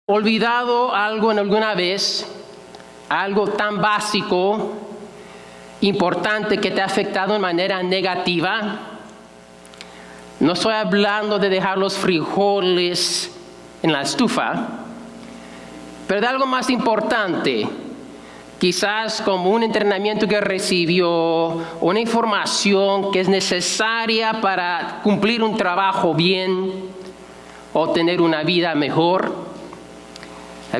¿Olvidado algo en alguna vez? Algo tan básico, importante que te ha afectado de manera negativa. No estoy hablando de dejar los frijoles en la estufa, pero de algo más importante. Quizás como un entrenamiento que recibió, una información que es necesaria para cumplir un trabajo bien o tener una vida mejor.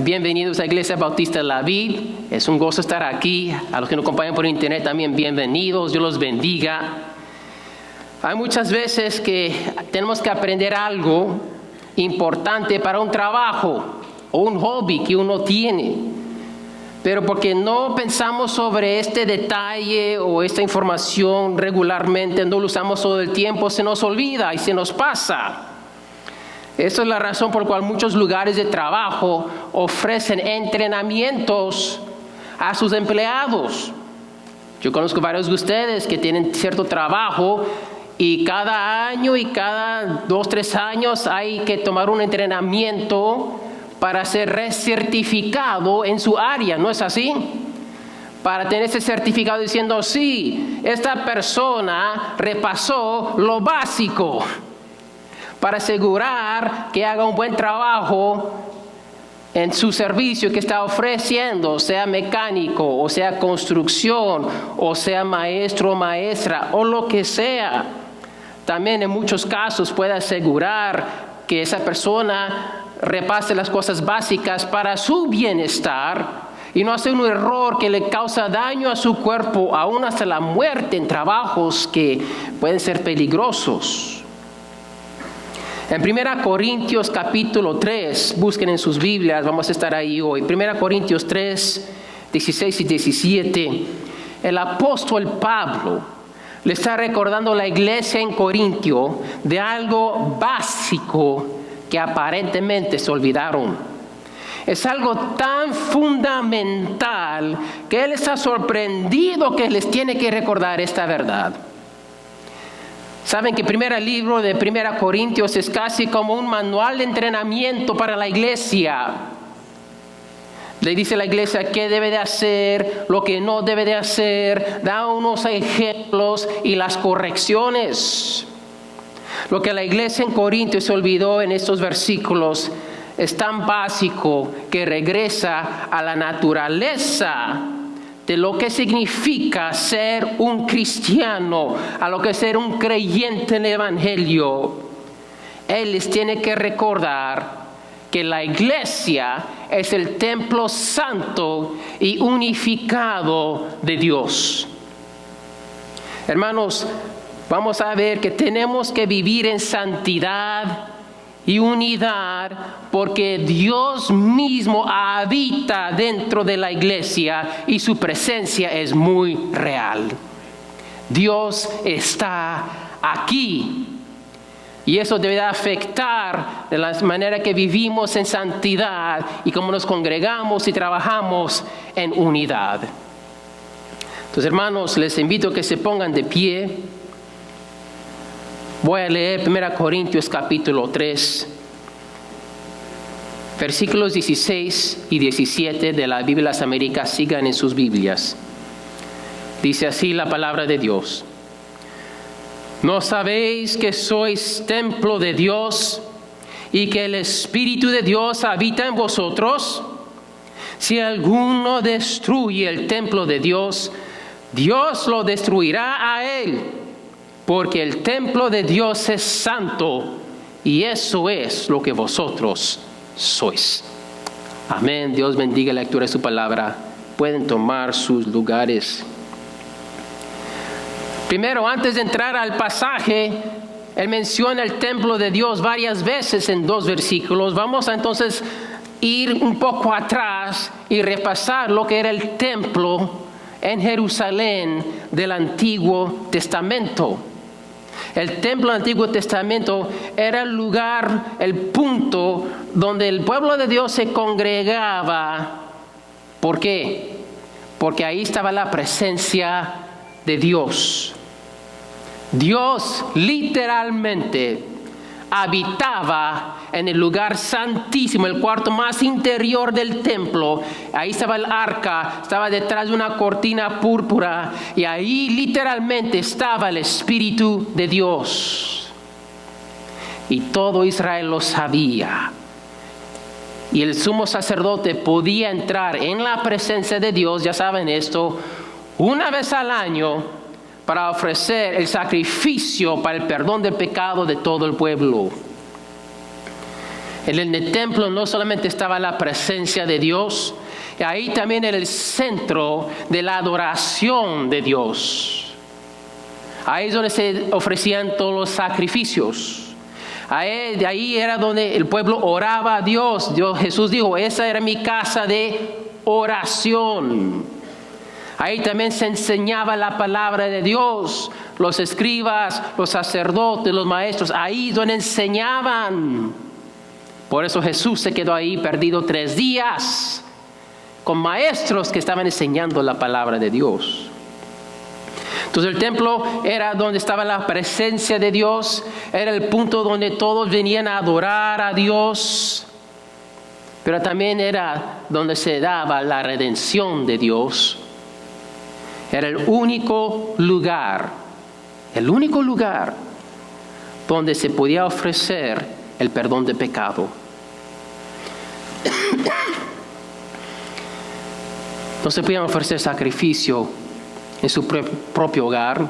Bienvenidos a Iglesia Bautista La Vid. Es un gozo estar aquí. A los que nos acompañan por internet también bienvenidos. Dios los bendiga. Hay muchas veces que tenemos que aprender algo importante para un trabajo o un hobby que uno tiene. Pero porque no pensamos sobre este detalle o esta información regularmente, no lo usamos todo el tiempo, se nos olvida y se nos pasa. Esa es la razón por la cual muchos lugares de trabajo ofrecen entrenamientos a sus empleados. Yo conozco varios de ustedes que tienen cierto trabajo y cada año y cada 2-3 años hay que tomar un entrenamiento para ser recertificado en su área, ¿no es así? Para tener ese certificado diciendo, sí, esta persona repasó lo básico, para asegurar que haga un buen trabajo en su servicio que está ofreciendo, sea mecánico, o sea construcción, o sea maestro o maestra, o lo que sea. También en muchos casos puede asegurar que esa persona repase las cosas básicas para su bienestar y no hacer un error que le causa daño a su cuerpo, aún hasta la muerte en trabajos que pueden ser peligrosos. En 1 Corintios capítulo 3, busquen en sus Biblias, vamos a estar ahí hoy. 1 Corintios 3, 16 y 17, el apóstol Pablo le está recordando a la iglesia en Corintio de algo básico que aparentemente se olvidaron. Es algo tan fundamental que él está sorprendido que les tiene que recordar esta verdad. Saben que el primer libro de 1 Corintios es casi como un manual de entrenamiento para la iglesia. Le dice a la iglesia qué debe de hacer, lo que no debe de hacer, da unos ejemplos y las correcciones. Lo que la iglesia en Corintios se olvidó en estos versículos es tan básico que regresa a la naturaleza de lo que significa ser un cristiano, a lo que es ser un creyente en el Evangelio. Él les tiene que recordar que la iglesia es el templo santo y unificado de Dios. Hermanos, vamos a ver que tenemos que vivir en santidad y unidad porque Dios mismo habita dentro de la iglesia y su presencia es muy real. Dios está aquí y eso debe afectar de la manera que vivimos en santidad y cómo nos congregamos y trabajamos en unidad. Entonces, hermanos, les invito a que se pongan de pie. Voy a leer 1 Corintios capítulo 3, versículos 16 y 17 de la Biblia de las Américas. Sigan en sus Biblias. Dice así la palabra de Dios. ¿No sabéis que sois templo de Dios y que el Espíritu de Dios habita en vosotros? Si alguno destruye el templo de Dios, Dios lo destruirá a él. Porque el templo de Dios es santo y eso es lo que vosotros sois. Amén. Dios bendiga la lectura de su palabra. Pueden tomar sus lugares. Primero, antes de entrar al pasaje, él menciona el templo de Dios varias veces en 2 versículos. Vamos a entonces ir un poco atrás y repasar lo que era el templo en Jerusalén del Antiguo Testamento. El templo del Antiguo Testamento era el lugar, el punto donde el pueblo de Dios se congregaba. ¿Por qué? Porque ahí estaba la presencia de Dios. Dios literalmente habitaba en el lugar santísimo, el cuarto más interior del templo. Ahí estaba el arca, estaba detrás de una cortina púrpura y ahí literalmente estaba el Espíritu de Dios. Y todo Israel lo sabía. Y el sumo sacerdote podía entrar en la presencia de Dios, ya saben esto, una vez al año para ofrecer el sacrificio para el perdón del pecado de todo el pueblo. En el templo no solamente estaba la presencia de Dios, ahí también era el centro de la adoración de Dios. Ahí es donde se ofrecían todos los sacrificios. Ahí era donde el pueblo oraba a Dios. Jesús dijo, esa era mi casa de oración. Ahí también se enseñaba la palabra de Dios. Los escribas, los sacerdotes, los maestros, ahí es donde enseñaban. Por eso Jesús se quedó ahí perdido 3 días con maestros que estaban enseñando la palabra de Dios. Entonces el templo era donde estaba la presencia de Dios, era el punto donde todos venían a adorar a Dios, pero también era donde se daba la redención de Dios. Era el único lugar donde se podía ofrecer el perdón de pecado. No se podían ofrecer sacrificio en su propio hogar.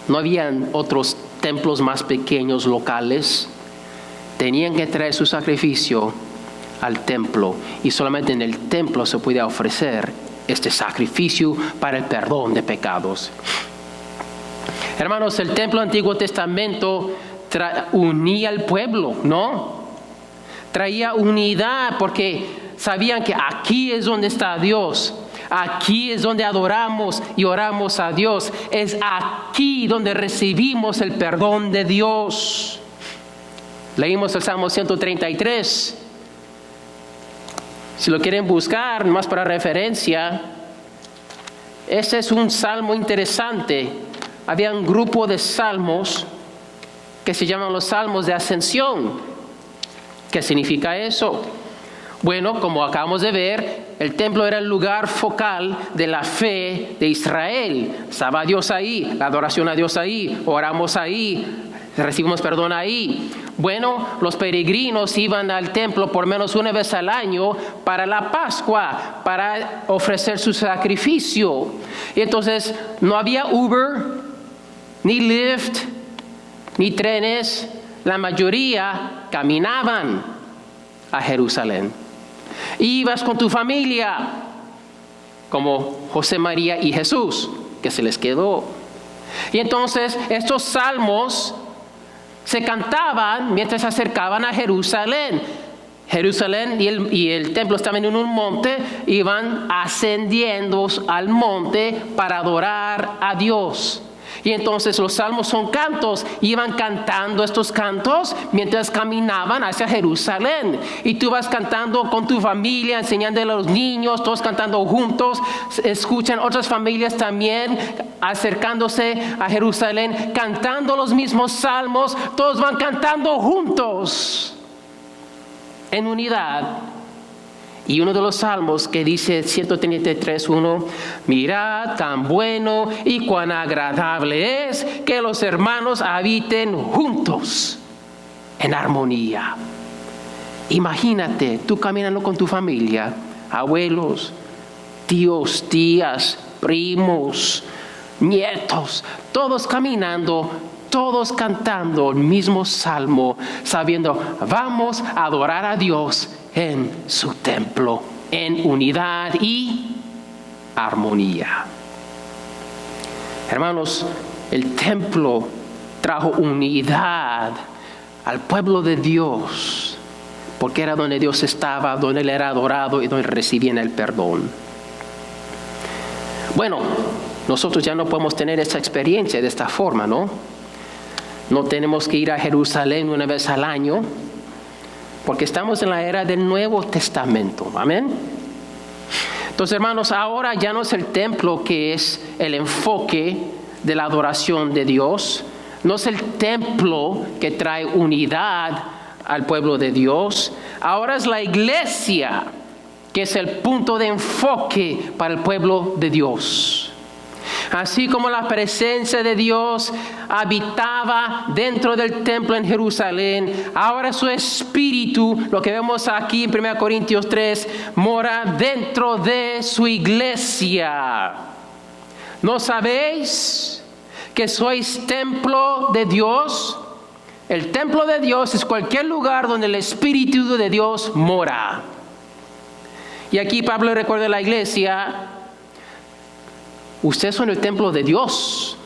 No habían otros templos más pequeños locales. Tenían que traer su sacrificio al templo y solamente en el templo se podía ofrecer este sacrificio para el perdón de pecados. Hermanos, el templo del Antiguo Testamento unía al pueblo, ¿no? Traía unidad porque sabían que aquí es donde está Dios. Aquí es donde adoramos y oramos a Dios. Es aquí donde recibimos el perdón de Dios. Leímos el Salmo 133. Si lo quieren buscar, más para referencia, ese es un salmo interesante. Había un grupo de salmos que se llaman los salmos de ascensión. ¿Qué significa eso? Bueno, como acabamos de ver, el templo era el lugar focal de la fe de Israel. Estaba Dios ahí, la adoración a Dios ahí, oramos ahí, recibimos perdón ahí. Bueno, los peregrinos iban al templo por menos una vez al año para la Pascua, para ofrecer su sacrificio. Y entonces no había Uber, ni Lyft, ni trenes. La mayoría caminaban a Jerusalén. Ibas con tu familia, como José, María y Jesús, que se les quedó. Y entonces estos salmos se cantaban mientras se acercaban a Jerusalén. Jerusalén y el templo estaban en un monte, iban ascendiendo al monte para adorar a Dios. Y entonces los salmos son cantos, iban cantando estos cantos mientras caminaban hacia Jerusalén. Y tú vas cantando con tu familia, enseñándole a los niños, todos cantando juntos. Escuchan otras familias también acercándose a Jerusalén, cantando los mismos salmos. Todos van cantando juntos, en unidad. Y uno de los salmos que dice 133:1, mirad tan bueno y cuán agradable es que los hermanos habiten juntos en armonía. Imagínate, tú caminando con tu familia, abuelos, tíos, tías, primos, nietos, todos caminando, todos cantando el mismo salmo, sabiendo, vamos a adorar a Dios en su templo, en unidad y armonía. Hermanos, el templo trajo unidad al pueblo de Dios, porque era donde Dios estaba, donde Él era adorado y donde recibían el perdón. Bueno, nosotros ya no podemos tener esa experiencia de esta forma, ¿no? No tenemos que ir a Jerusalén una vez al año, porque estamos en la era del Nuevo Testamento. Amén. Entonces, hermanos, ahora ya no es el templo que es el enfoque de la adoración de Dios. No es el templo que trae unidad al pueblo de Dios. Ahora es la iglesia que es el punto de enfoque para el pueblo de Dios. Así como la presencia de Dios habitaba dentro del templo en Jerusalén, ahora su espíritu, lo que vemos aquí en 1 Corintios 3, mora dentro de su iglesia. ¿No sabéis que sois templo de Dios? El templo de Dios es cualquier lugar donde el espíritu de Dios mora. Y aquí Pablo recuerda a la iglesia: ustedes son el templo de Dios.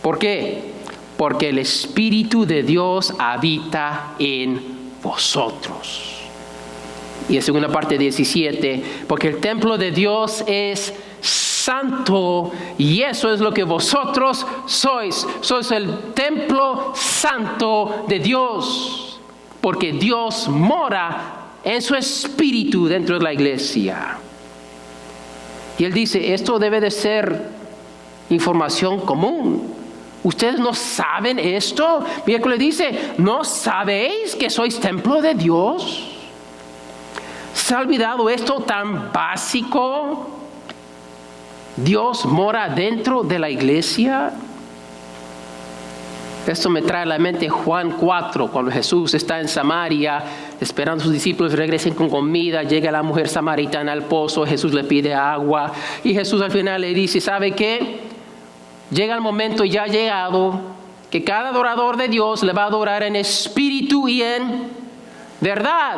¿Por qué? Porque el Espíritu de Dios habita en vosotros. Y en segunda parte 17, porque el templo de Dios es santo, y eso es lo que vosotros sois. Sois el templo santo de Dios, porque Dios mora en su espíritu dentro de la iglesia. Y él dice, esto debe de ser información común. ¿Ustedes no saben esto? Mira que le dice, ¿no sabéis que sois templo de Dios? ¿Se ha olvidado esto tan básico? Dios mora dentro de la iglesia. Esto me trae a la mente Juan 4, cuando Jesús está en Samaria, esperando a sus discípulos regresen con comida. Llega la mujer samaritana al pozo, Jesús le pide agua, y Jesús al final le dice, ¿sabe qué? Llega el momento, y ya ha llegado, que cada adorador de Dios le va a adorar en espíritu y en verdad.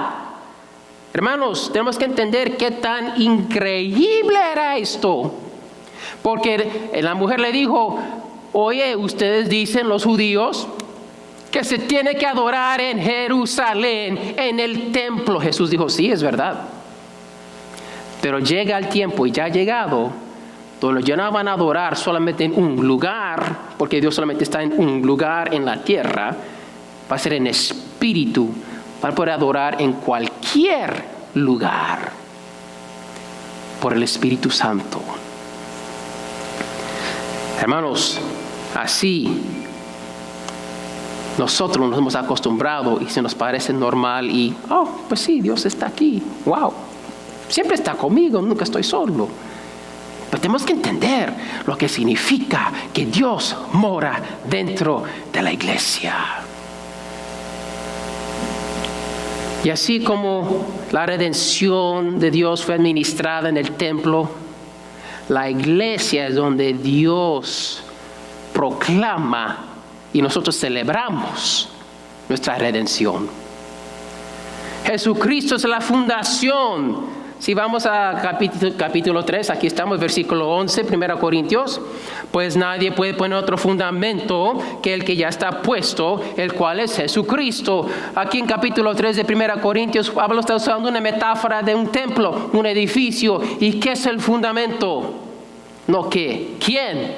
Hermanos, tenemos que entender qué tan increíble era esto. Porque la mujer le dijo, oye, ustedes dicen, los judíos, que se tiene que adorar en Jerusalén, en el templo. Jesús dijo, sí, es verdad. Pero llega el tiempo, y ya ha llegado, donde ya no van a adorar solamente en un lugar, porque Dios solamente está en un lugar en la tierra. Va a ser en espíritu. Van a poder adorar en cualquier lugar por el Espíritu Santo. Hermanos, así nosotros nos hemos acostumbrado y se nos parece normal y, pues sí, Dios está aquí, wow, siempre está conmigo, nunca estoy solo. Pero tenemos que entender lo que significa que Dios mora dentro de la iglesia. Y así como la redención de Dios fue administrada en el templo, la iglesia es donde Dios proclama y nosotros celebramos nuestra redención. Jesucristo es la fundación. Si vamos a capítulo 3, aquí estamos, versículo 11, 1 Corintios. Pues nadie puede poner otro fundamento que el que ya está puesto, el cual es Jesucristo. Aquí en capítulo 3 de 1 Corintios, Pablo está usando una metáfora de un templo, un edificio. ¿Y qué es el fundamento? No, ¿qué? ¿Quién?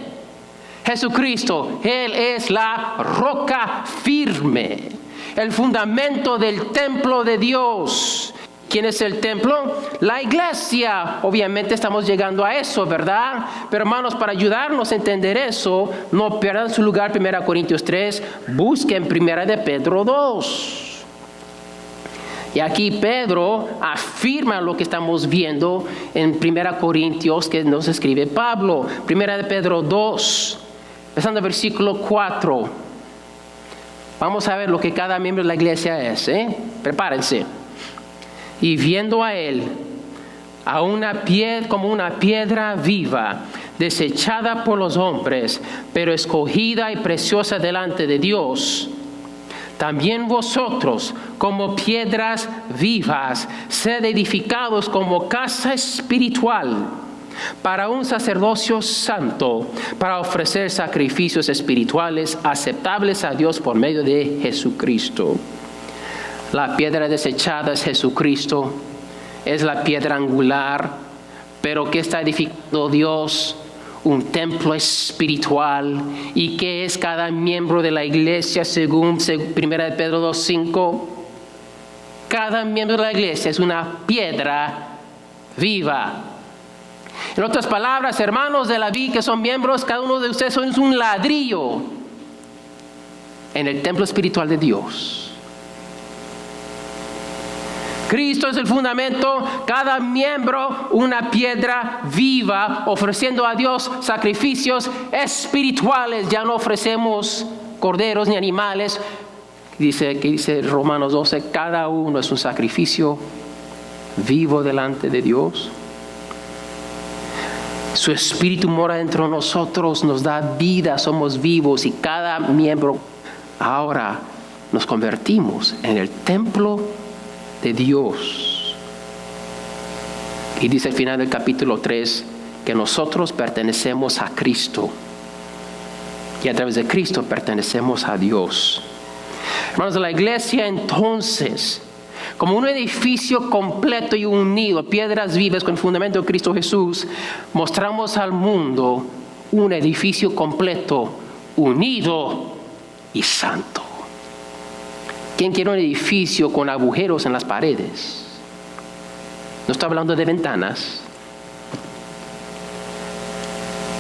Jesucristo. Él es la roca firme, el fundamento del templo de Dios. ¿Quién es el templo? La iglesia. Obviamente estamos llegando a eso, ¿verdad? Pero hermanos, para ayudarnos a entender eso, no pierdan su lugar 1 Corintios 3, busquen 1 de Pedro 2. Y aquí Pedro afirma lo que estamos viendo en 1 Corintios que nos escribe Pablo. 1 de Pedro 2, empezando el versículo 4. Vamos a ver lo que cada miembro de la iglesia es, Prepárense. Y viendo a él, como una piedra viva, desechada por los hombres, pero escogida y preciosa delante de Dios, también vosotros, como piedras vivas, sed edificados como casa espiritual, para un sacerdocio santo, para ofrecer sacrificios espirituales aceptables a Dios por medio de Jesucristo. La piedra desechada es Jesucristo, es la piedra angular, pero ¿qué está edificando Dios? Un templo espiritual. ¿Y qué es cada miembro de la iglesia según 1 de Pedro 2:5? Cada miembro de la iglesia es una piedra viva. En otras palabras, hermanos de la vida que son miembros, cada uno de ustedes es un ladrillo. en el templo espiritual de Dios. Cristo es el fundamento, cada miembro una piedra viva, ofreciendo a Dios sacrificios espirituales. Ya no ofrecemos corderos ni animales. Dice Romanos 12, cada uno es un sacrificio vivo delante de Dios. Su espíritu mora dentro de nosotros, nos da vida, somos vivos, y cada miembro ahora nos convertimos en el templo de Dios. Y dice al final del capítulo 3 que nosotros pertenecemos a Cristo, y a través de Cristo pertenecemos a Dios. Hermanos, la iglesia entonces, como un edificio completo y unido, piedras vivas con el fundamento de Cristo Jesús, mostramos al mundo un edificio completo, unido y santo. ¿Quién quiere un edificio con agujeros en las paredes? No estoy hablando de ventanas.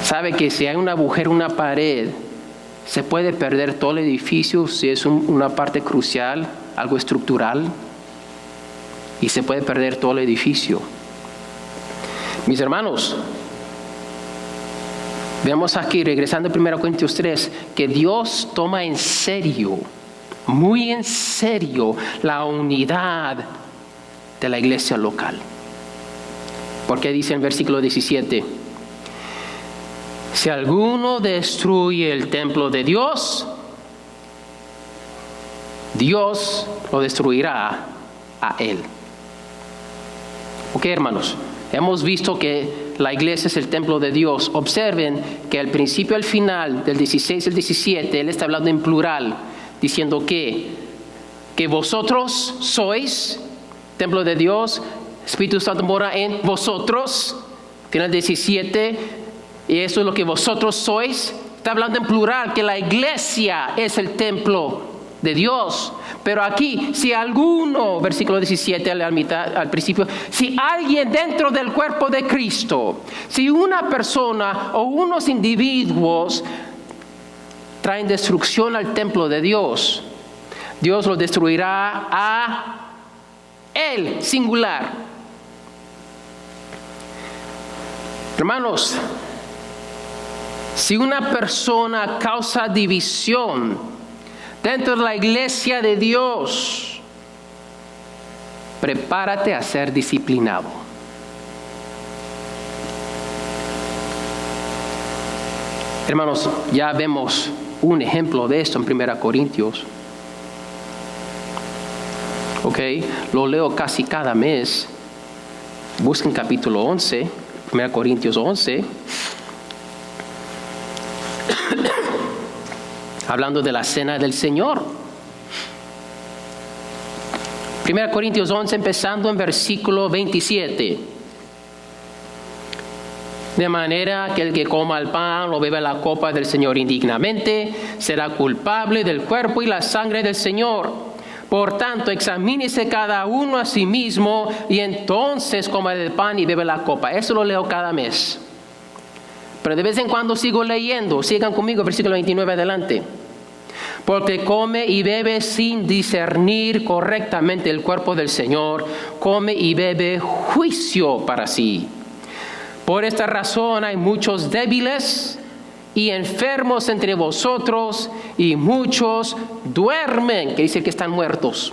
Sabe que si hay un agujero en una pared, se puede perder todo el edificio si es una parte crucial, algo estructural, y se puede perder todo el edificio. Mis hermanos, veamos aquí, regresando a 1 Corintios 3, que Dios toma en serio, muy en serio, la unidad de la iglesia local. Porque dice en versículo 17, si alguno destruye el templo de Dios, Dios lo destruirá a él. Ok, hermanos, hemos visto que la iglesia es el templo de Dios. Observen que al principio y al final del 16 al 17, Él está hablando en plural, diciendo que vosotros sois templo de Dios, Espíritu Santo mora en vosotros. Final 17, y eso es lo que vosotros sois. Está hablando en plural, que la iglesia es el templo de Dios. Pero aquí, si alguno, versículo 17 al principio, si alguien dentro del cuerpo de Cristo, si una persona o unos individuos traen destrucción al templo de Dios, Dios lo destruirá a él, singular. Hermanos, si una persona causa división dentro de la iglesia de Dios, prepárate a ser disciplinado. Hermanos, ya vemos un ejemplo de esto en 1 Corintios. Ok, lo leo casi cada mes. Busquen capítulo 11, 1 Corintios 11. Hablando de la cena del Señor. 1 Corintios 11, empezando en versículo 27. De manera que el que coma el pan o beba la copa del Señor indignamente, será culpable del cuerpo y la sangre del Señor. Por tanto, examínese cada uno a sí mismo, y entonces coma el pan y bebe la copa. Eso lo leo cada mes. Pero de vez en cuando sigo leyendo. Sigan conmigo, versículo 29 adelante. Porque come y bebe sin discernir correctamente el cuerpo del Señor, come y bebe juicio para sí. Por esta razón hay muchos débiles y enfermos entre vosotros, y muchos duermen, que dice que están muertos.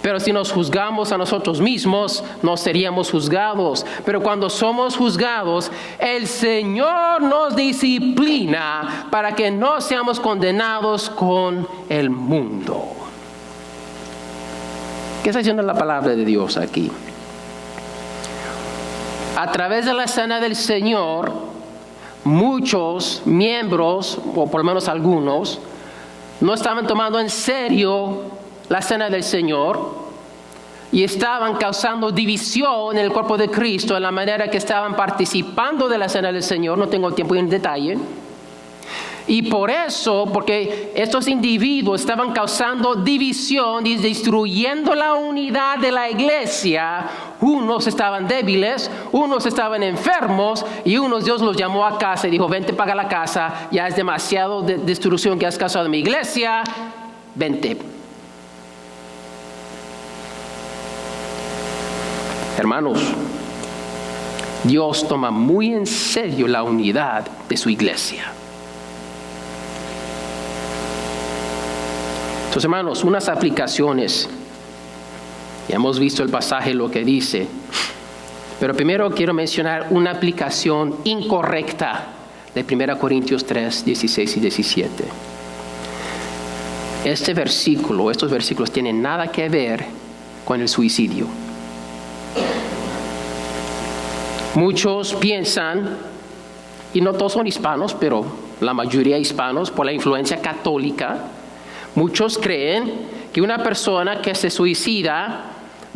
Pero si nos juzgamos a nosotros mismos, no seríamos juzgados. Pero cuando somos juzgados, el Señor nos disciplina para que no seamos condenados con el mundo. ¿Qué está diciendo la palabra de Dios aquí? A través de la cena del Señor, muchos miembros, o por lo menos algunos, no estaban tomando en serio la cena del Señor y estaban causando división en el cuerpo de Cristo en la manera que estaban participando de la cena del Señor. No tengo tiempo en detalle. Y por eso, porque estos individuos estaban causando división y destruyendo la unidad de la iglesia, unos estaban débiles, unos estaban enfermos y unos Dios los llamó a casa y dijo, vente, paga la casa, ya es demasiado destrucción que has causado en mi iglesia, vente. Hermanos, Dios toma muy en serio la unidad de su iglesia. Entonces, hermanos, unas aplicaciones. Ya hemos visto el pasaje, lo que dice. Pero primero quiero mencionar una aplicación incorrecta de 1 Corintios 3, 16 y 17. Estos versículos tienen nada que ver con el suicidio. Muchos piensan, y no todos son hispanos, pero la mayoría hispanos por la influencia católica, muchos creen que una persona que se suicida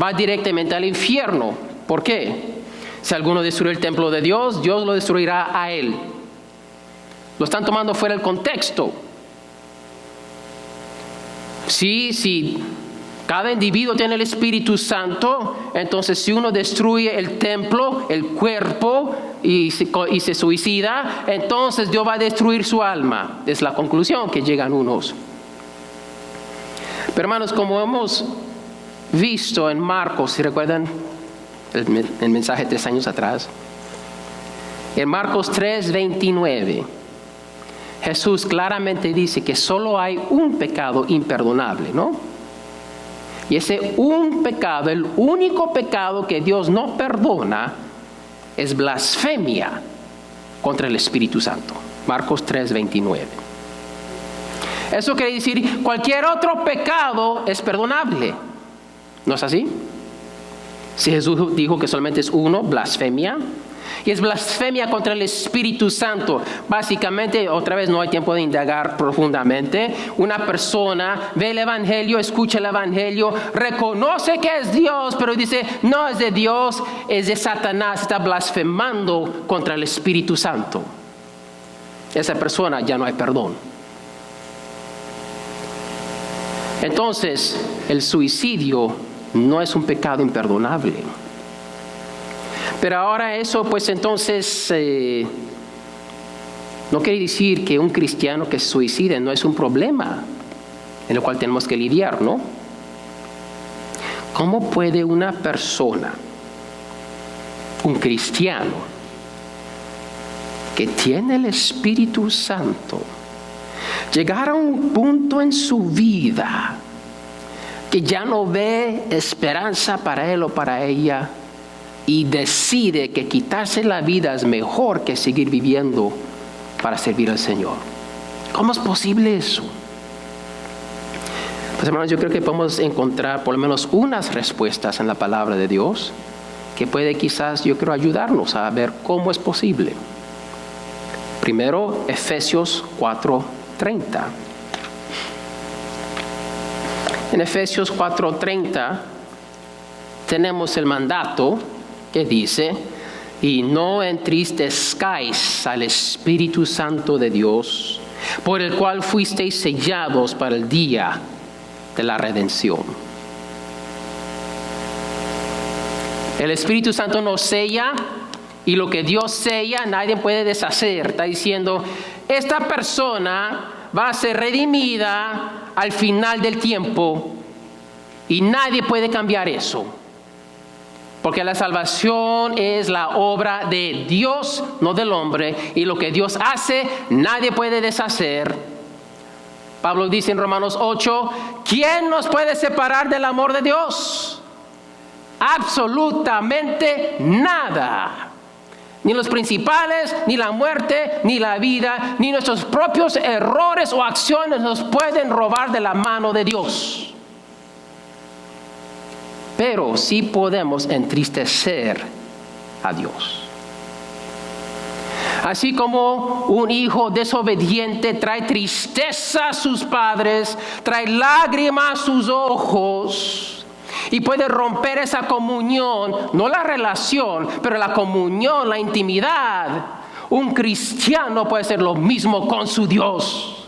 va directamente al infierno. ¿Por qué? Si alguno destruye el templo de Dios, Dios lo destruirá a él. Lo están tomando fuera del contexto. Sí, cada individuo tiene el Espíritu Santo, entonces si uno destruye el templo, el cuerpo, y se suicida, entonces Dios va a destruir su alma. Es la conclusión que llegan unos. Pero hermanos, como hemos visto en Marcos, si recuerdan el mensaje 3 años atrás, en Marcos 3:29, Jesús claramente dice que solo hay un pecado imperdonable, ¿no? Y ese un pecado, el único pecado que Dios no perdona, es blasfemia contra el Espíritu Santo. Marcos 3:29. Eso quiere decir, cualquier otro pecado es perdonable. ¿No es así? Si Jesús dijo que solamente es uno, blasfemia. Y es blasfemia contra el Espíritu Santo. Básicamente, otra vez no hay tiempo de indagar profundamente. Una persona ve el Evangelio, escucha el Evangelio, reconoce que es Dios, pero dice, no es de Dios, es de Satanás. Está blasfemando contra el Espíritu Santo. Esa persona ya no hay perdón. Entonces, el suicidio no es un pecado imperdonable. Pero ahora eso, pues entonces, no quiere decir que un cristiano que se suicide no es un problema en el cual tenemos que lidiar, ¿no? ¿Cómo puede una persona, un cristiano, que tiene el Espíritu Santo, llegar a un punto en su vida que ya no ve esperanza para él o para ella y decide que quitarse la vida es mejor que seguir viviendo para servir al Señor? ¿Cómo es posible eso? Pues hermanos, yo creo que podemos encontrar por lo menos unas respuestas en la palabra de Dios que puede quizás, yo creo, ayudarnos a ver cómo es posible. Primero, Efesios 4:30. En Efesios 4:30 tenemos el mandato que dice, y no entristezcáis al Espíritu Santo de Dios, por el cual fuisteis sellados para el día de la redención. El Espíritu Santo nos sella, y lo que Dios sella nadie puede deshacer. Está diciendo, esta persona va a ser redimida al final del tiempo y nadie puede cambiar eso. Porque la salvación es la obra de Dios, no del hombre, y lo que Dios hace nadie puede deshacer. Pablo dice en Romanos 8, ¿quién nos puede separar del amor de Dios? Absolutamente nada. Ni los principales, ni la muerte, ni la vida, ni nuestros propios errores o acciones nos pueden robar de la mano de Dios. Pero sí podemos entristecer a Dios. Así como un hijo desobediente trae tristeza a sus padres, trae lágrimas a sus ojos, y puede romper esa comunión, no la relación, pero la comunión, la intimidad. Un cristiano puede hacer lo mismo con su Dios.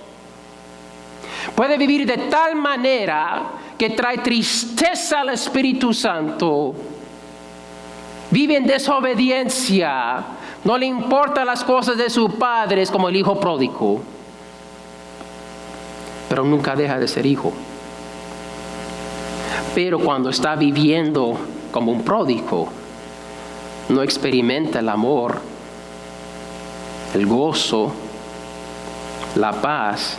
Puede vivir de tal manera que trae tristeza al Espíritu Santo. Vive en desobediencia. No le importan las cosas de su padre, es como el hijo pródigo. Pero nunca deja de ser hijo. Pero cuando está viviendo como un pródigo, no experimenta el amor, el gozo, la paz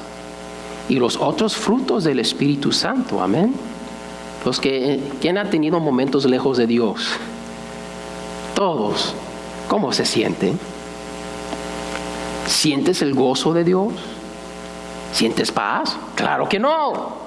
y los otros frutos del Espíritu Santo. Amén. ¿Quién ha tenido momentos lejos de Dios? Todos. ¿Cómo se sienten? ¿Sientes el gozo de Dios? ¿Sientes paz? Claro que no.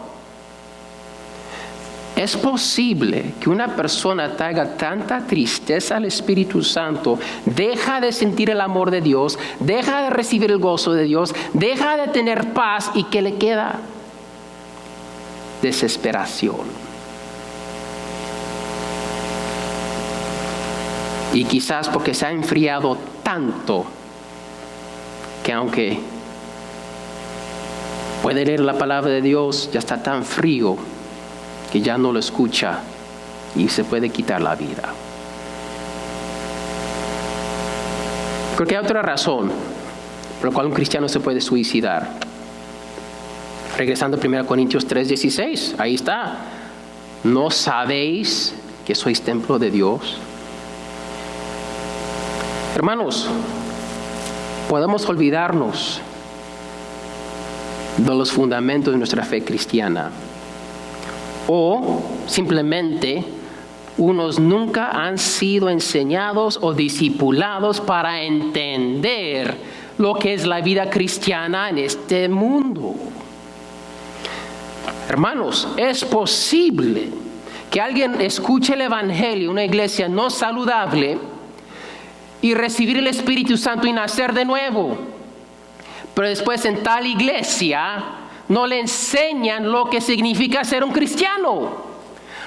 Es posible que una persona traiga tanta tristeza al Espíritu Santo, deja de sentir el amor de Dios, deja de recibir el gozo de Dios, deja de tener paz, y ¿qué le queda? Desesperación. Y quizás porque se ha enfriado tanto que aunque puede leer la palabra de Dios, ya está tan frío que ya no lo escucha y se puede quitar la vida. Creo que hay otra razón por la cual un cristiano se puede suicidar. Regresando a 1 Corintios 3:16, ahí está. ¿No sabéis que sois templo de Dios? Hermanos, podemos olvidarnos de los fundamentos de nuestra fe cristiana, o simplemente unos nunca han sido enseñados o discipulados para entender lo que es la vida cristiana en este mundo. Hermanos, es posible que alguien escuche el Evangelio en una iglesia no saludable y recibir el Espíritu Santo y nacer de nuevo, pero después en tal iglesia no le enseñan lo que significa ser un cristiano.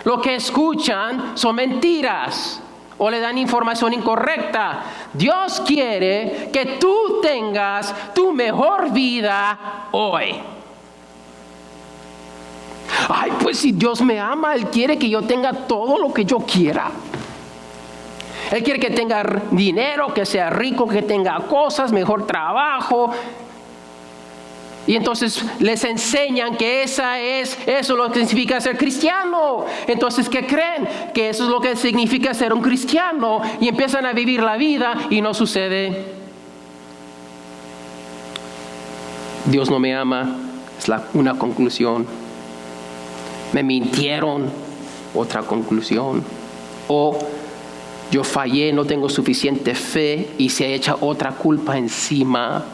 Lo que escuchan son mentiras o le dan información incorrecta. Dios quiere que tú tengas tu mejor vida hoy. Ay, pues si Dios me ama, Él quiere que yo tenga todo lo que yo quiera. Él quiere que tenga dinero, que sea rico, que tenga cosas, mejor trabajo. Y entonces les enseñan que eso es lo que significa ser cristiano. Entonces, ¿qué creen? Que eso es lo que significa ser un cristiano. Y empiezan a vivir la vida y no sucede. Dios no me ama, es una conclusión. Me mintieron, otra conclusión. O yo fallé, no tengo suficiente fe, y se echa otra culpa encima.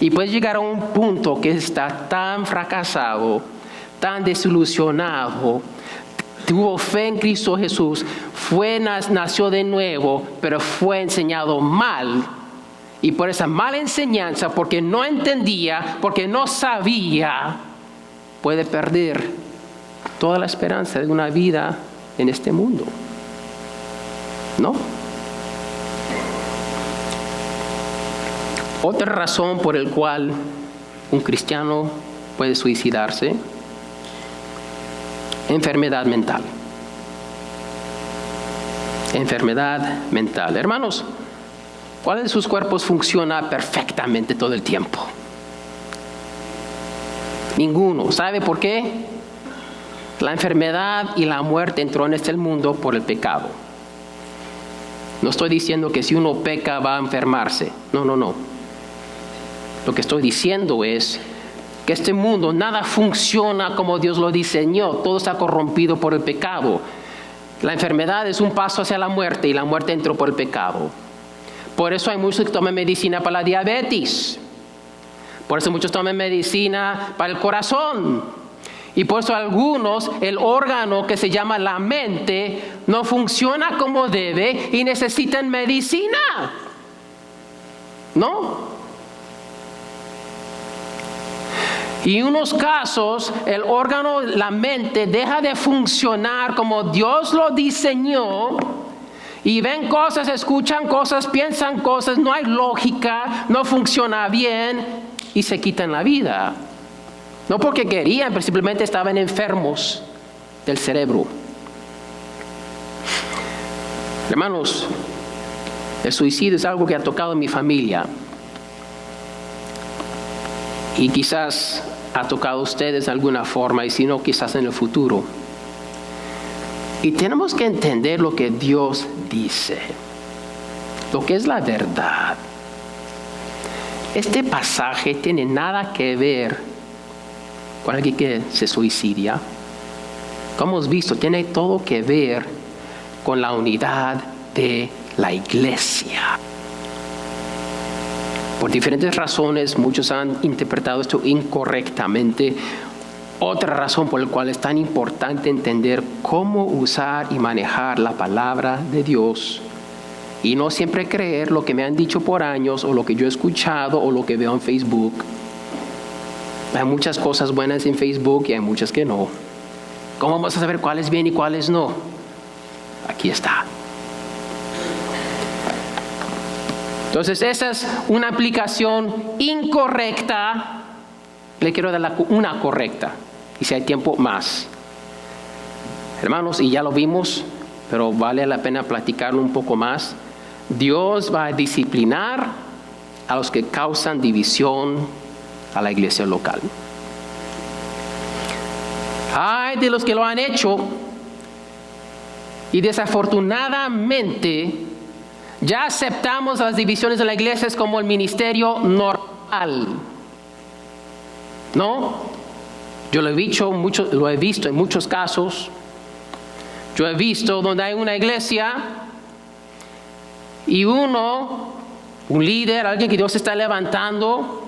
Y puedes llegar a un punto que está tan fracasado, tan desilusionado, tuvo fe en Cristo Jesús, nació de nuevo, pero fue enseñado mal. Y por esa mala enseñanza, porque no entendía, porque no sabía, puede perder toda la esperanza de una vida en este mundo. ¿No? Otra razón por la cual un cristiano puede suicidarse: enfermedad mental. Enfermedad mental. Hermanos, ¿cuál de sus cuerpos funciona perfectamente todo el tiempo? Ninguno. ¿Sabe por qué? La enfermedad y la muerte entró en este mundo por el pecado. No estoy diciendo que si uno peca va a enfermarse. No. Lo que estoy diciendo es que este mundo nada funciona como Dios lo diseñó. Todo está corrompido por el pecado. La enfermedad es un paso hacia la muerte, y la muerte entró por el pecado. Por eso hay muchos que toman medicina para la diabetes. Por eso muchos toman medicina para el corazón. Y por eso algunos, el órgano que se llama la mente, no funciona como debe y necesitan medicina. ¿No? Y en unos casos, el órgano, la mente, deja de funcionar como Dios lo diseñó, Y ven cosas, escuchan cosas, piensan cosas, no hay lógica, no funciona bien y se quitan la vida. No porque querían, pero simplemente estaban enfermos del cerebro. Hermanos, el suicidio es algo que ha tocado en mi familia. Y quizás ha tocado a ustedes de alguna forma, y si no, quizás en el futuro. Y tenemos que entender lo que Dios dice, lo que es la verdad. Este pasaje tiene nada que ver con alguien que se suicidia. Como hemos visto, tiene todo que ver con la unidad de la iglesia. Por diferentes razones, muchos han interpretado esto incorrectamente. Otra razón por la cual es tan importante entender cómo usar y manejar la palabra de Dios. Y no siempre creer lo que me han dicho por años, o lo que yo he escuchado, o lo que veo en Facebook. Hay muchas cosas buenas en Facebook y hay muchas que no. ¿Cómo vamos a saber cuáles bien y cuáles no? Aquí está. Entonces, esa es una aplicación incorrecta. Le quiero dar una correcta. Y si hay tiempo, más. Hermanos, y ya lo vimos, pero vale la pena platicarlo un poco más. Dios va a disciplinar a los que causan división a la iglesia local. Ay de los que lo han hecho. Y desafortunadamente ya aceptamos las divisiones de la iglesia como el ministerio normal. ¿No? Yo lo he visto en muchos casos. Yo he visto donde hay una iglesia y un líder, alguien que Dios está levantando,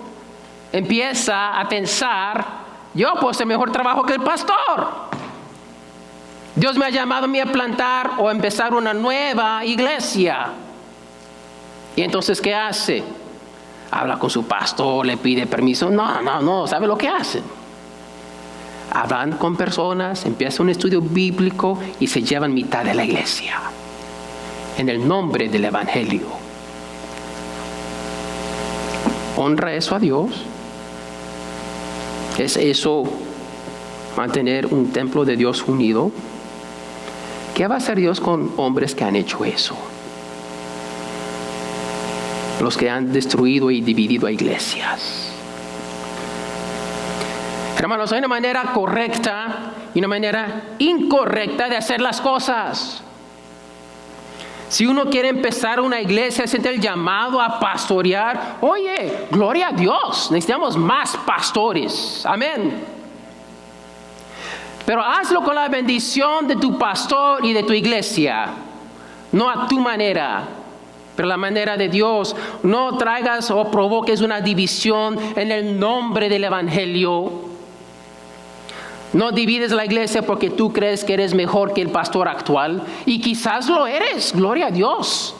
empieza a pensar, yo puedo hacer mejor trabajo que el pastor. Dios me ha llamado a mí a plantar o a empezar una nueva iglesia. Y entonces, ¿qué hace? Habla con su pastor, le pide permiso. No, ¿sabe lo que hacen? Hablan con personas, empieza un estudio bíblico y se llevan mitad de la iglesia. En el nombre del evangelio. ¿Honra eso a Dios? ¿Es eso mantener un templo de Dios unido? ¿Qué va a hacer Dios con hombres que han hecho eso? Los que han destruido y dividido a iglesias. Hermanos, hay una manera correcta y una manera incorrecta de hacer las cosas. Si uno quiere empezar una iglesia, siente el llamado a pastorear. Oye, gloria a Dios, necesitamos más pastores. Amén. Pero hazlo con la bendición de tu pastor y de tu iglesia. No a tu manera, pero la manera de Dios. No traigas o provoques una división en el nombre del evangelio. No divides la iglesia porque tú crees que eres mejor que el pastor actual. Y quizás lo eres, gloria a Dios.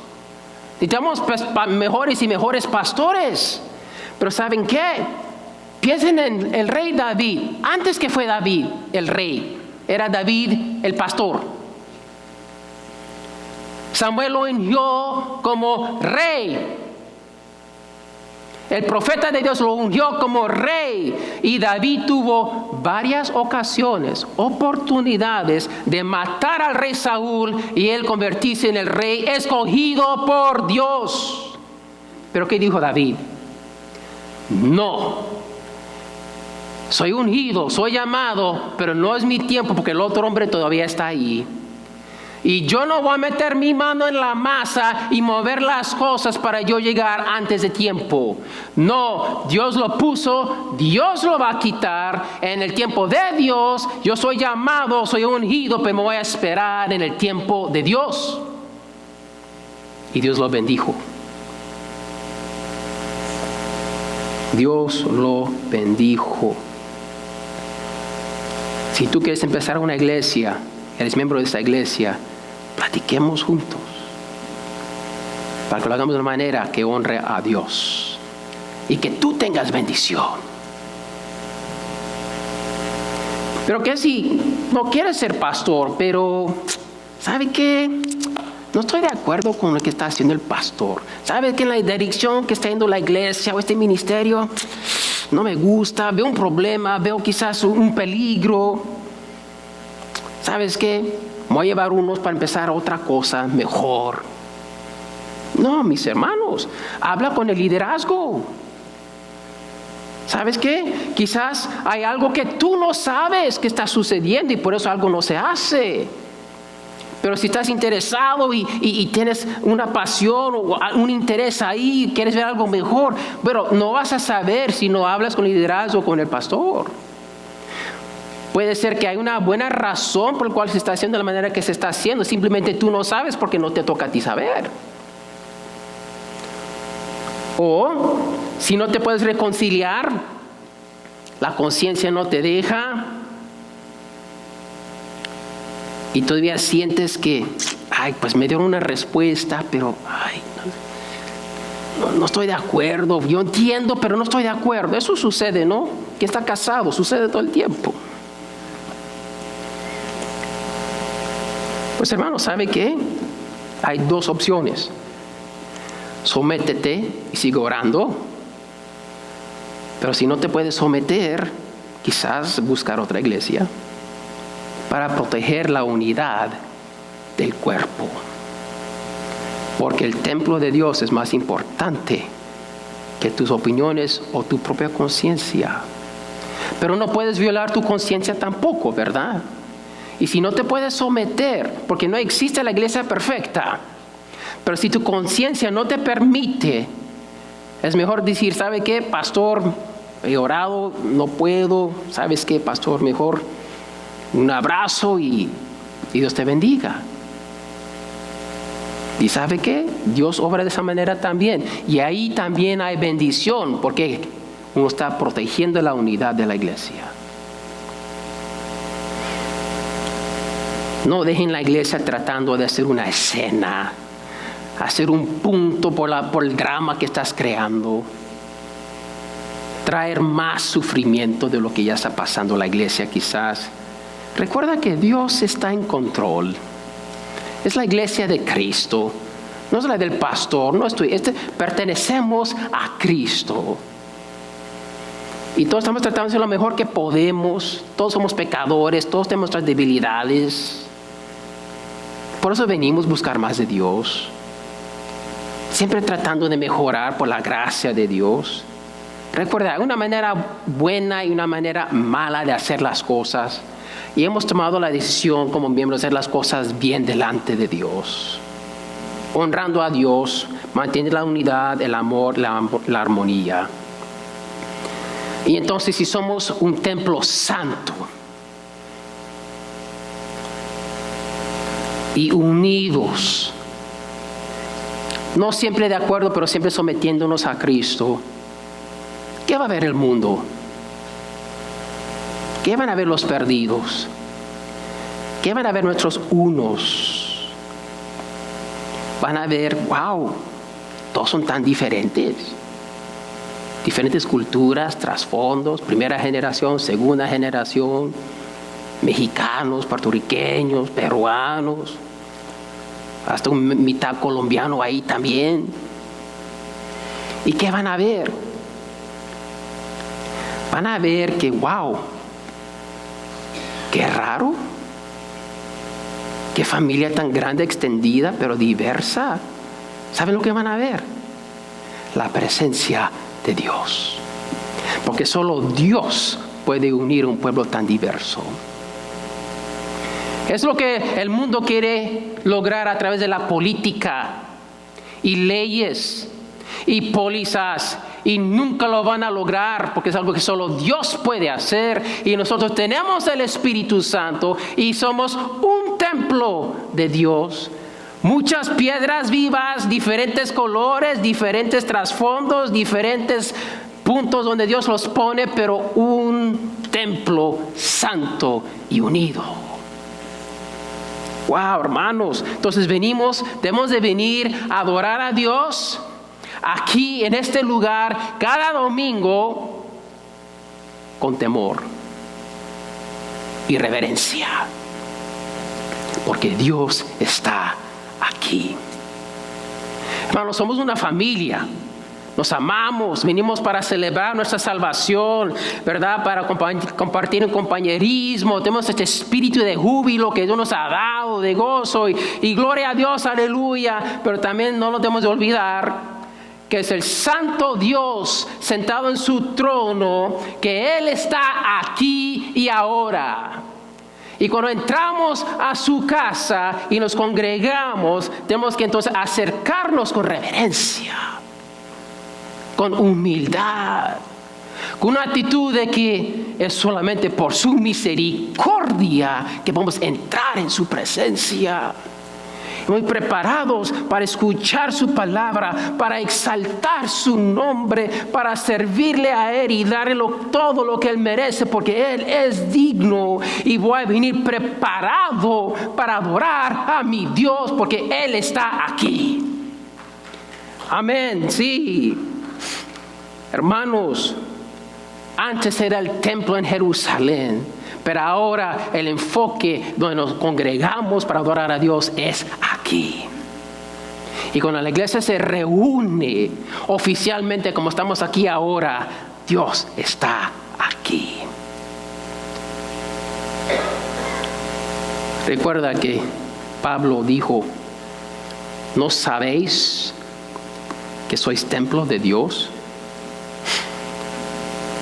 Necesitamos mejores y mejores pastores. Pero ¿saben qué? Piensen en el rey David. Antes que fue David el rey, era David el pastor. Samuel lo ungió como rey. El profeta de Dios lo ungió como rey. Y David tuvo varias ocasiones, oportunidades de matar al rey Saúl y él convertirse en el rey escogido por Dios. Pero ¿qué dijo David? No. Soy ungido, soy llamado, pero no es mi tiempo porque el otro hombre todavía está ahí. Y yo no voy a meter mi mano en la masa y mover las cosas para yo llegar antes de tiempo. No, Dios lo puso, Dios lo va a quitar. En el tiempo de Dios, yo soy llamado, soy ungido, pero me voy a esperar en el tiempo de Dios. Y Dios lo bendijo. Dios lo bendijo. Si tú quieres empezar una iglesia, eres miembro de esta iglesia, platiquemos juntos para que lo hagamos de una manera que honre a Dios y que tú tengas bendición. Pero que si no quieres ser pastor, pero ¿sabe qué? no estoy de acuerdo con lo que está haciendo el pastor. ¿Sabes que en la dirección que está yendo la iglesia o este ministerio no me gusta? Veo un problema, veo quizás un peligro. ¿Sabes qué? Voy a llevar unos para empezar otra cosa mejor. No, mis hermanos, habla con el liderazgo. ¿Sabes qué? Quizás hay algo que tú no sabes que está sucediendo y por eso algo no se hace. Pero si estás interesado y tienes una pasión o un interés ahí, quieres ver algo mejor, pero no vas a saber si no hablas con el liderazgo o con el pastor. Puede ser que hay una buena razón por la cual se está haciendo de la manera que se está haciendo. Simplemente tú no sabes porque no te toca a ti saber. O si no te puedes reconciliar, la conciencia no te deja y todavía sientes que, pues me dieron una respuesta, pero no estoy de acuerdo. Yo entiendo, pero no estoy de acuerdo. Eso sucede, ¿no? Que está casado, sucede todo el tiempo. Pues hermano, ¿sabe qué? Hay dos opciones. Sométete y sigue orando. Pero si no te puedes someter, quizás buscar otra iglesia para proteger la unidad del cuerpo. Porque el templo de Dios es más importante que tus opiniones o tu propia conciencia. Pero no puedes violar tu conciencia tampoco, ¿verdad? Y si no te puedes someter, porque no existe la iglesia perfecta, pero si tu conciencia no te permite, es mejor decir, ¿sabe qué, pastor? He orado, no puedo. ¿Sabes qué, pastor? Mejor un abrazo y Dios te bendiga. ¿Y sabe qué? Dios obra de esa manera también. Y ahí también hay bendición, porque uno está protegiendo la unidad de la iglesia. No dejen la iglesia tratando de hacer una escena, hacer un punto por el drama que estás creando, traer más sufrimiento de lo que ya está pasando en la iglesia quizás. Recuerda que Dios está en control. Es la iglesia de Cristo, no es la del pastor. Pertenecemos a Cristo. Y todos estamos tratando de hacer lo mejor que podemos. Todos somos pecadores, todos tenemos nuestras debilidades. Por eso venimos a buscar más de Dios. Siempre tratando de mejorar por la gracia de Dios. Recuerda, hay una manera buena y una manera mala de hacer las cosas. Y hemos tomado la decisión como miembros de hacer las cosas bien delante de Dios. Honrando a Dios, manteniendo la unidad, el amor, la armonía. Y entonces si somos un templo santo y unidos, no siempre de acuerdo, pero siempre sometiéndonos a Cristo, ¿qué va a ver el mundo? ¿Qué van a ver los perdidos? ¿Qué van a ver nuestros unos? Van a ver, wow, todos son tan diferentes. Diferentes culturas, trasfondos, primera generación, segunda generación, mexicanos, puertorriqueños, peruanos, hasta un mitad colombiano ahí también. ¿Y qué van a ver? Van a ver que, wow, qué raro, qué familia tan grande, extendida, pero diversa. ¿Saben lo que van a ver? La presencia de Dios. Porque solo Dios puede unir un pueblo tan diverso. Es lo que el mundo quiere lograr a través de la política y leyes y pólizas, y nunca lo van a lograr porque es algo que solo Dios puede hacer. Y nosotros tenemos el Espíritu Santo y somos un templo de Dios. Muchas piedras vivas, diferentes colores, diferentes trasfondos, diferentes puntos donde Dios los pone, pero un templo santo y unido. Wow, hermanos, entonces debemos de venir a adorar a Dios aquí en este lugar cada domingo con temor y reverencia, porque Dios está aquí. Hermanos, somos una familia. Nos amamos, venimos para celebrar nuestra salvación, ¿verdad? Para compartir un compañerismo. Tenemos este espíritu de júbilo que Dios nos ha dado, de gozo y gloria a Dios, aleluya. Pero también no lo debemos de olvidar que es el santo Dios sentado en su trono, que Él está aquí y ahora. Y cuando entramos a su casa y nos congregamos, tenemos que entonces acercarnos con reverencia, con humildad, con una actitud de que es solamente por su misericordia que vamos a entrar en su presencia. Muy preparados para escuchar su palabra, para exaltar su nombre, para servirle a Él y darle todo lo que Él merece, porque Él es digno. Y voy a venir preparado para adorar a mi Dios, porque Él está aquí. Amén, sí. Hermanos, antes era el templo en Jerusalén, pero ahora el enfoque donde nos congregamos para adorar a Dios es aquí. Y cuando la iglesia se reúne oficialmente como estamos aquí ahora, Dios está aquí. Recuerda que Pablo dijo, ¿no sabéis que sois templo de Dios?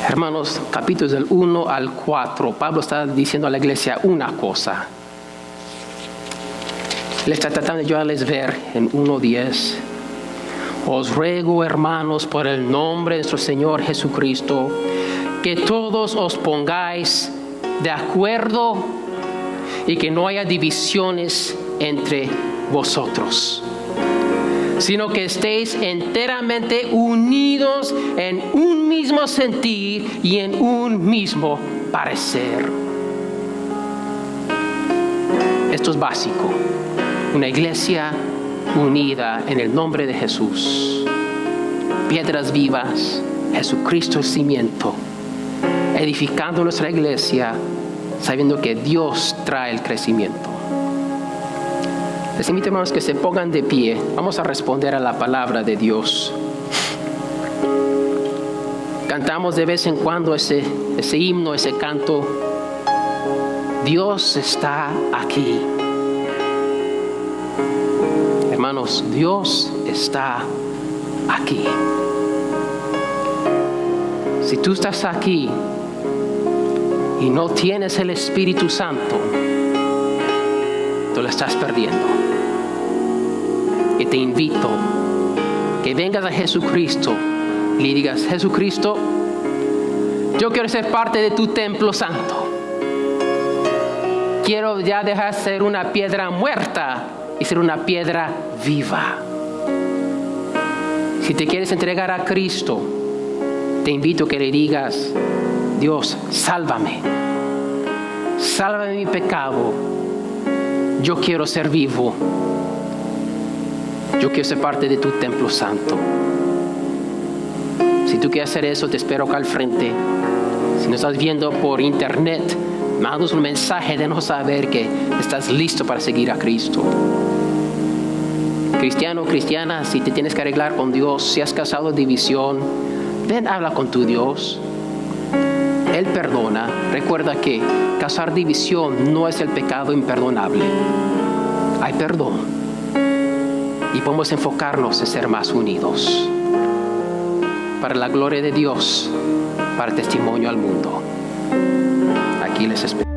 Hermanos, capítulos del 1 al 4, Pablo está diciendo a la iglesia una cosa. Le está tratando de ayudarles a ver en 1:10. Os ruego, hermanos, por el nombre de nuestro Señor Jesucristo, que todos os pongáis de acuerdo y que no haya divisiones entre vosotros, sino que estéis enteramente unidos en un mismo sentir y en un mismo parecer. Esto es básico. Una iglesia unida en el nombre de Jesús. Piedras vivas, Jesucristo el cimiento. Edificando nuestra iglesia, sabiendo que Dios trae el crecimiento. Les invito, hermanos, que se pongan de pie. Vamos a responder a la palabra de Dios. Cantamos de vez en cuando ese himno, ese canto. Dios está aquí. Hermanos, Dios está aquí. Si tú estás aquí y no tienes el Espíritu Santo, tú lo estás perdiendo. Y te invito que vengas a Jesucristo y le digas, Jesucristo, yo quiero ser parte de tu templo santo. Quiero ya dejar de ser una piedra muerta y ser una piedra viva. Si te quieres entregar a Cristo, te invito a que le digas, Dios, sálvame. Sálvame de mi pecado. Yo quiero ser vivo. Yo quiero ser parte de tu templo santo. Si tú quieres hacer eso, te espero acá al frente. Si nos estás viendo por internet, mándanos un mensaje, déjanos saber que estás listo para seguir a Cristo. Cristiano, cristiana, si te tienes que arreglar con Dios, si has causado división, ven, habla con tu Dios. Él perdona. Recuerda que causar división no es el pecado imperdonable. Hay perdón. Y podemos enfocarnos en ser más unidos. Para la gloria de Dios, para testimonio al mundo. Aquí les espero.